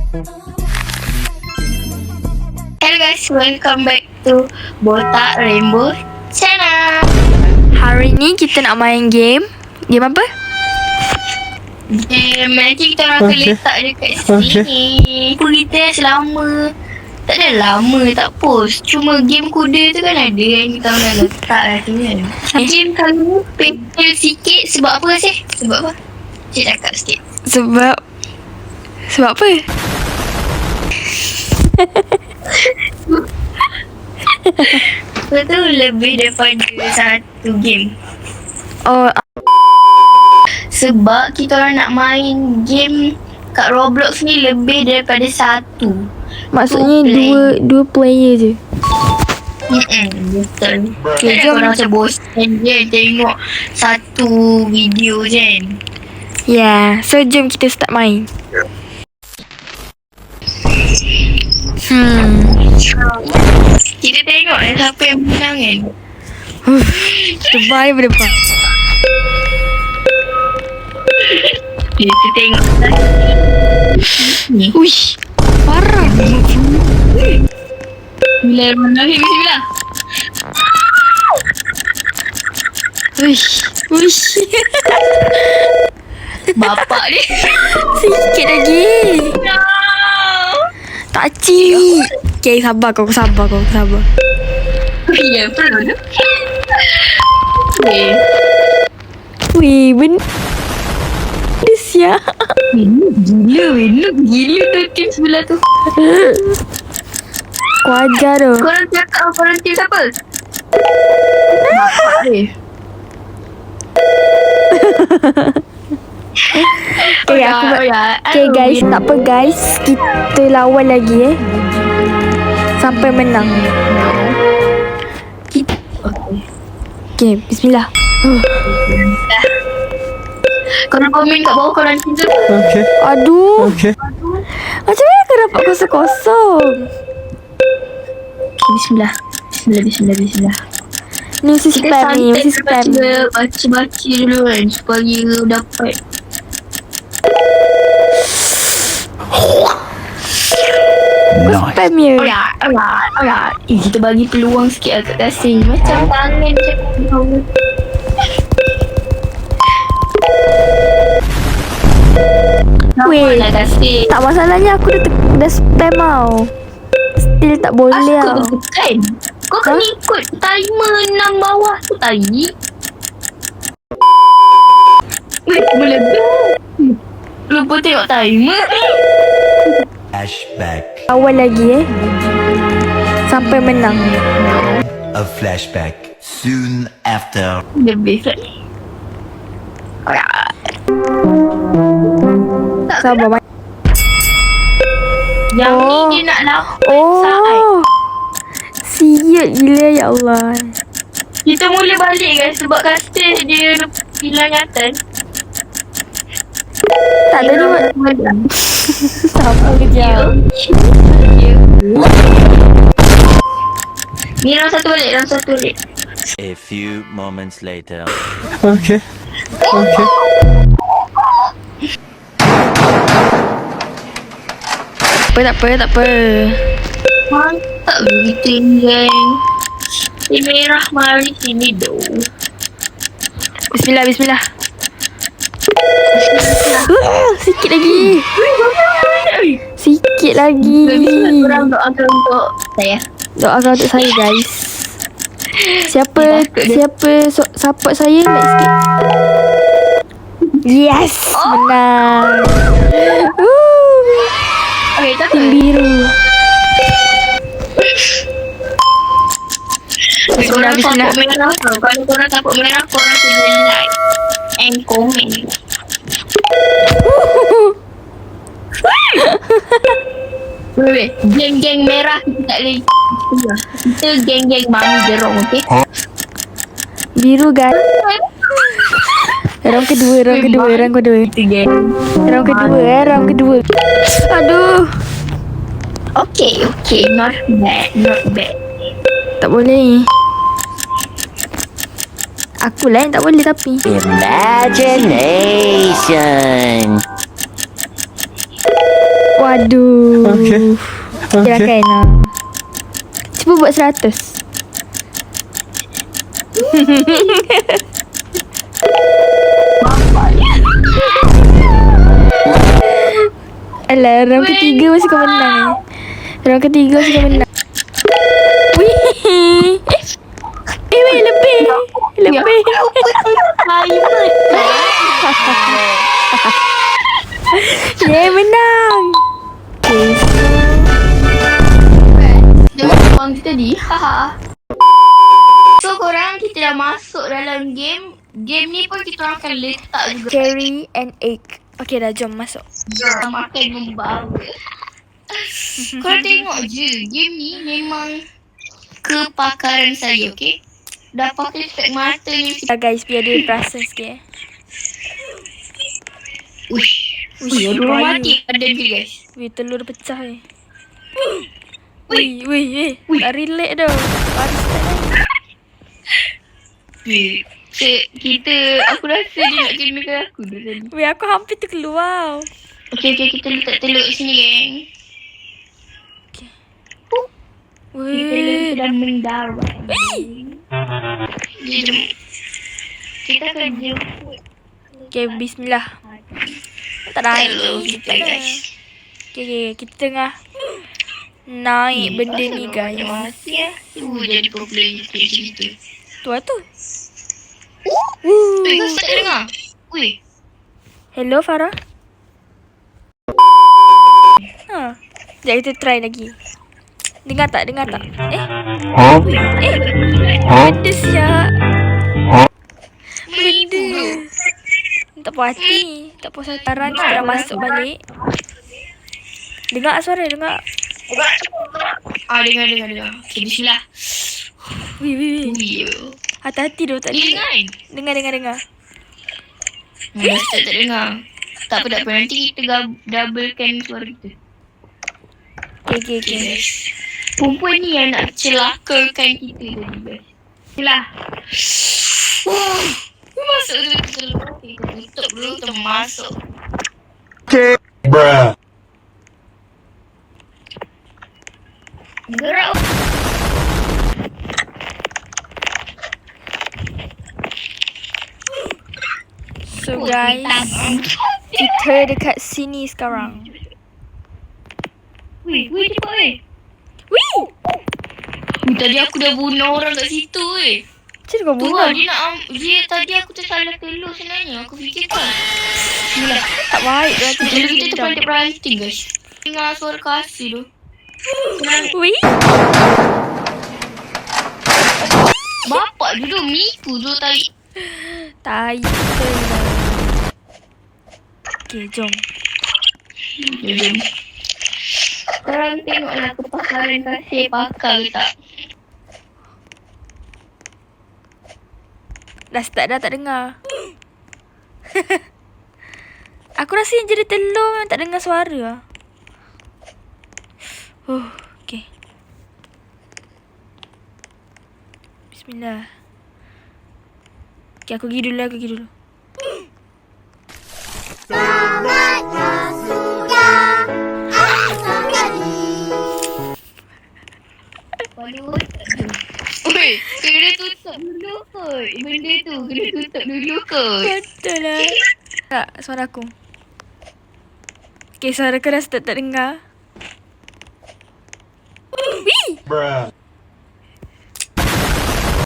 Hello guys, welcome back to Botak Rainbow Channel. Hari ni kita nak main game. Game apa? Nanti kita orang akan letak dekat sini. Kita selama tak ada lama tak post. Cuma game kuda tu kan ada yang kita orang letak lah tu kan. Game kali ni pencil sikit. Sebab apa sih? Sebab apa? Cik cakap sikit. Sebab apa? Betul, lebih daripada satu game. Oh, Sebab kita orang nak main game kat Roblox ni lebih daripada satu. maksudnya Two dua player je. Betul. Okay, Kan jom. korang macam bosan je tengok satu video je kan. Yeah, so jom kita start main. Kita tengok siapa yang menang kan. Terbaik berdepan. Kita tengok ni. Uish, parah. Bismillahirrahmanirrahim. Bismillah. Uish. Bapak ni. Sikit lagi. No. Tak cik. Okay, sabar kau sabar. Ya, perlu tu. Okay. Weh, benda siap. Gila tu tim sebelah tu. Kau ajar tu. Korang cakap korang tim siapa? Bapak ni. Okay, Okay guys, tak apa guys. Kita lawan lagi sampai menang. Okay, bismillah. Korang komen kat bawah korang tim siapa? Okay. Aduh. Okay. Macam mana kau dapat kosong-kosong? Okay, Bismillah. Ni mesti Kita spam ni, mesti santai spam. baca dulu kan supaya dapat. Spam je. Alright. Kita bagi peluang sikit agak kasih. Macam tangan macam Weh, nak kasih. tak masalahnya aku dah spam tau. Still tak boleh tau. Aku tekan. Kau kena ikut timer 6 bawah tu tadi. Meledak. Lupa tengok timer. Flashback. Awal lagi sampai menang. A flashback. Soon after. Lebih lagi. Sabar. Yang Oh. ni dia nak lawan saat. Oh, siap gila ya Allah. Kita mula balik kan sebab kata dia hilang ingatan. Tak ada ni. Sabar kejap. Ni round satu balik. A few moments later. Okay. Tak apa. Mantap begitu geng. Si merah mari sini doh. Bismillah. Sikit lagi. Korang doakan untuk saya. Doakan untuk saya guys. Siapa support saya like sikit. Yes, menang. Okay, tak Tim biru. Korang Bismillah. support merah tau. Kalau korang support merah, korang kena like and comment. Wait. Geng-geng merah kita tak boleh. Kita geng-geng mami jerong, okay? Biru guys. Round kedua. Kita geng. Round kedua. Aduh. Okay. Not bad. Tak boleh. Aku lah yang tak boleh tapi. Imagination. Wah, Aduh. Okay. Kira-kira lah. Cuba buat 100. Alah, round ketiga masih kau menang. Round ketiga masih kau menang. Wih. Weh, lebih. Lebih. Yeah, menang. Okay. Jangan buang kita tadi. So korang, kita dah masuk dalam game. Game ni pun kita orang akan letak juga. Cherry and egg. Okay dah, jom masuk. Kita makan membawa. Korang tengok je. Game ni memang kepakaran saya, okay? Dah pakai spek mata ni. Guys, biar dia perasan sikit. Uish. Uish, Uish, orang bahaya. mati ada je guys. Weh, telur pecah ni. Weh. Tak relate dah. Baris tak dah. Kita, aku rasa dia nak kenakan aku dah tadi. Weh, aku hampir terkeluar. Okay, kita letak telur sini geng. Telur Weh. sudah mendarah. Kita akan jemput Okay, bismillah. Tak ada air. telur kita guys. Okay, kita tengah naik benda ni guys. Masih ya. Jadi popular cerita. Tu lah tu. Weh, kau tak dengar? Weh. Hello Farah. Sekejap kita try lagi. Dengar tak? Benda siap. Benda. Tak puas hati. Tak puas hati. Sekarang kita dah masuk balik. Dengar suara, dengar. Dengar. Okay, bismillah. Wih. Wih. Hati-hati tu tak Dia dengar. dengar. Dengar. Dah start tak dengar. Tak apa. Nanti kita doublekan suara kita. Okay. Guys. Perempuan ni yang nak celakakan kita tadi guys. Itulah. Masuk dulu kita tutup dulu kita masuk. Bruh. Gerak. So guys, kita dekat sini sekarang. Weh, cepat weh. Wih. Tadi aku dah bunuh orang kat situ weh. Macam kau Tu bunuh? lah dia tadi aku tersalah telur sebenarnya. Aku fikir kan. Inilah. Tak baik dah tu. Telur kita terperantik guys. Dengar suara kasih tu. Wih. Bapak duduk menipu tu tadi. Tai. Okay, jom. Jom. Korang tengoklah kepakaran kasih pakar ke tak? Dah start dah tak dengar. Aku rasa yang jadi telur memang tak dengar suara. Okay. Bismillah. Okay, aku pergi dulu. Oi, kena tutup dulu kot. Benda tu kena tutup dulu kot. Betul lah. Tak, suara aku. Okay, suara aku dah start tak dengar. Wih! Bruh.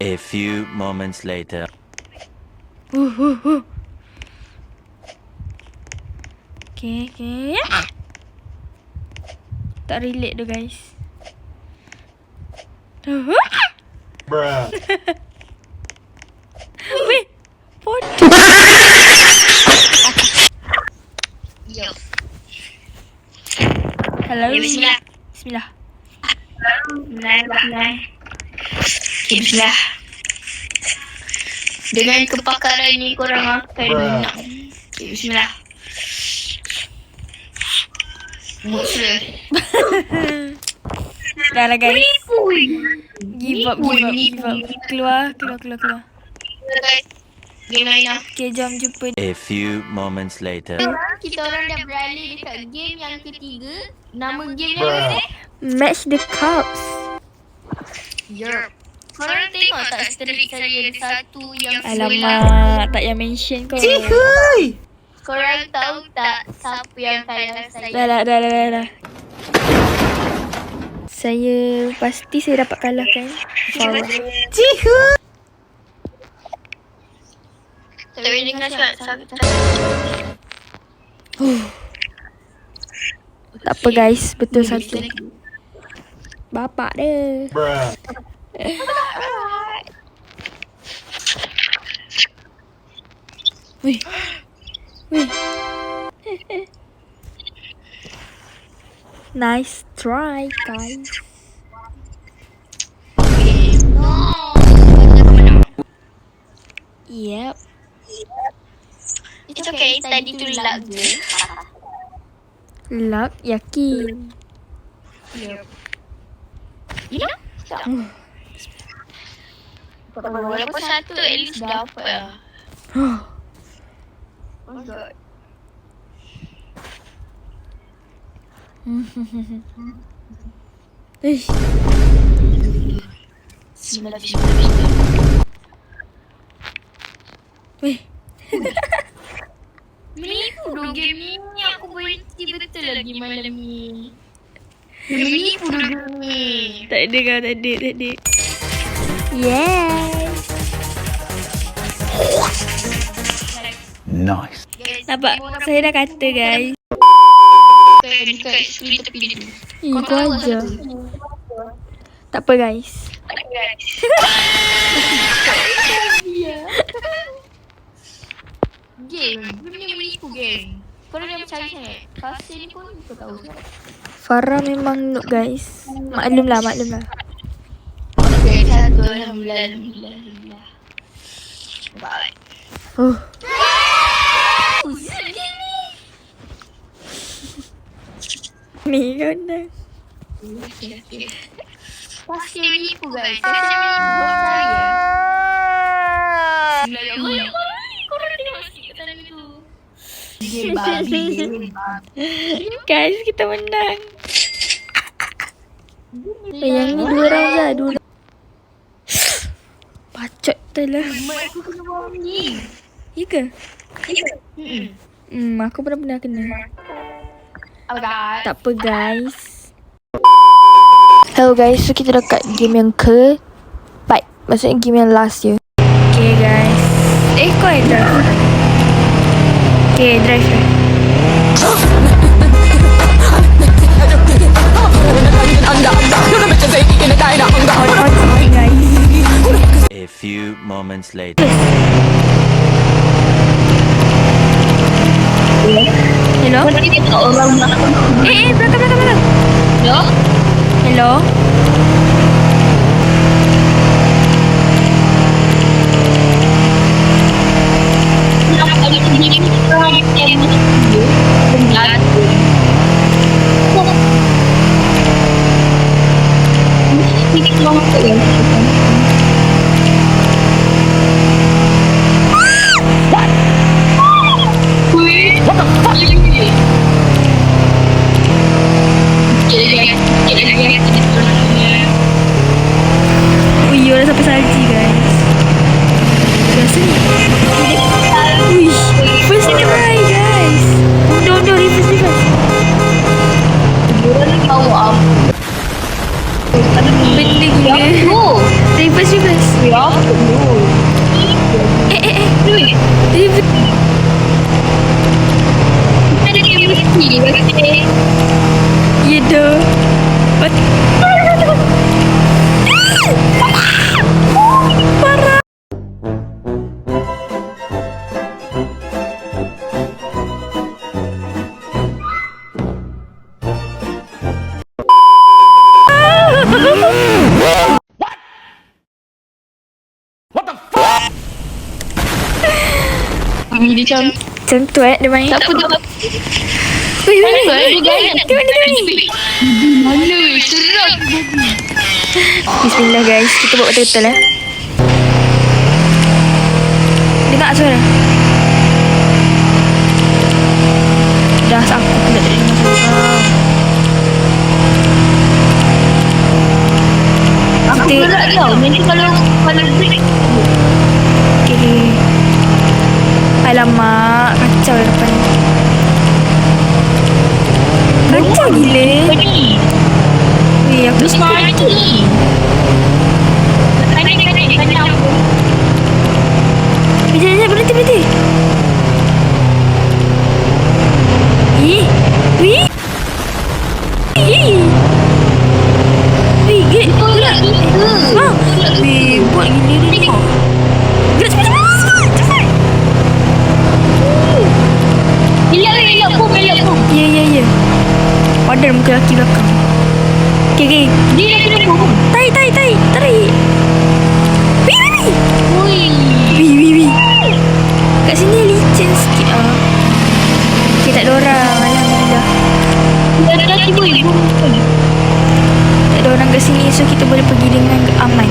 A few moments later. Okay. Tak relate tu guys. Bruh. Weh, bodoh. Yo. Hello. Bismillah. Bismillah. Bismillah. Bismillah. Dengan kepakaran ni korang akan menang. Okay, bismillah. Muslim. Dah lah guys. Give up. Nipu. Keluar. Game lain lah. Okay, jom jumpa. A few moments later. Kita orang dah beralih dekat game yang ketiga. Nama game yang Bruh. mana? Match the cups. Yup. Korang tengok tak streak saya ada satu yang Alamak, tak payah mention kau. Korang tahu tak siapa yang kalah saya? Dah. Saya pasti saya dapat kalahkan Farah. Tak boleh dengar cakap. Tak apa guys, betul satu. Bapak dia. Bruh. Wih. Nice try guys. No. Yep. It's okay, tadi tu luck je. Luck yakin. Yup. Ya? Tak. Walaupun satu at least dapat lah. Oh my god. Ish. Bismillah. Wih. Menipu dulu game ni. Aku berhenti betul lagi malam ni. Menipu dulu ni. Tak ada kau, tak ada. Yes. Nice. Nampak? Saya dah kata guys. Dekat screen tepi tu. Itu aja. Tak apa guys. Game. Game ni menipu game. Korang jangan percaya sangat. Pasal ni pun kau tahu. Farah memang noob guys. Maklumlah. Okay, satu. Alhamdulillah. Bye. Ni kau dah. Okay. Pasal menipu guys. Pasal menipu saya. Bismillah. Korang tengok sikit kat dalam tu. Game babi. Guys, kita menang. Yang ni 2 round je, 2 round. Bacot tu lah. Aku kena buang ni. Ya ke? Aku pernah kena. Oh my god. Tak apa guys. Hello guys, so kita dekat game yang ke-4. Maksudnya game yang last je. Okay guys. Kau yang drive. Okay, drive. A few moments later. Hello? Belakang. Hello? Ui, orang sampai salji guys. Biasa ni. Uish, first ni try guys. Udah, reverse. Benda gila. Reverse. Reverse. Ya dah. Parah. Macam tu dia main. Tak apa. Wih. Tengok ni. Mana serang. Bismillah guys, kita buat betul-betul lah. dengar suara. Dah aku pula tak dengar suara. Aku gerak tau. Nanti kalau break. Okay. Alamak, kacau depan ni. Kacau gila. Pergi. Weh, aku Terus mati. Kanan aku. Sekejap, berhenti. Ih. Wih. Ih. Wih, gerak. Ha. Wih, buat gila dia ni. Gerak cepat. Elak pun. Ya. Padan muka laki belakang. Okay. Dia dah kena pun. Tarik. Wih. Kat sini licin sikit ah. Okay, tak ada orang. Alhamdulillah. Dah tiba ibu. Tak ada orang kat sini, so kita boleh pergi dengan aman.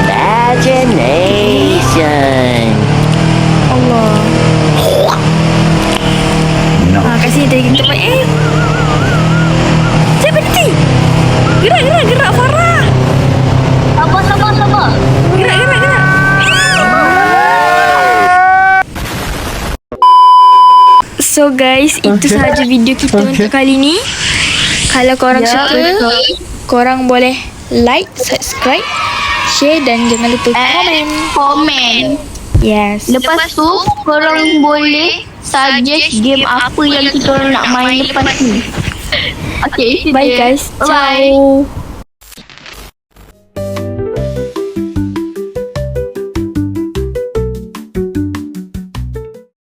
Imagination. Allah. Kat sini tadi kita tempat Saya berhenti. Gerak Farah. Sabar. Gerak. So guys, itu sahaja video kita untuk kali ni. Kalau korang suka, korang boleh like, subscribe, share dan jangan lupa Komen. Yes. Lepas tu korang boleh suggest game apa yang kita orang nak main lepas ni. Okay, Bye guys. Bye. Ciao.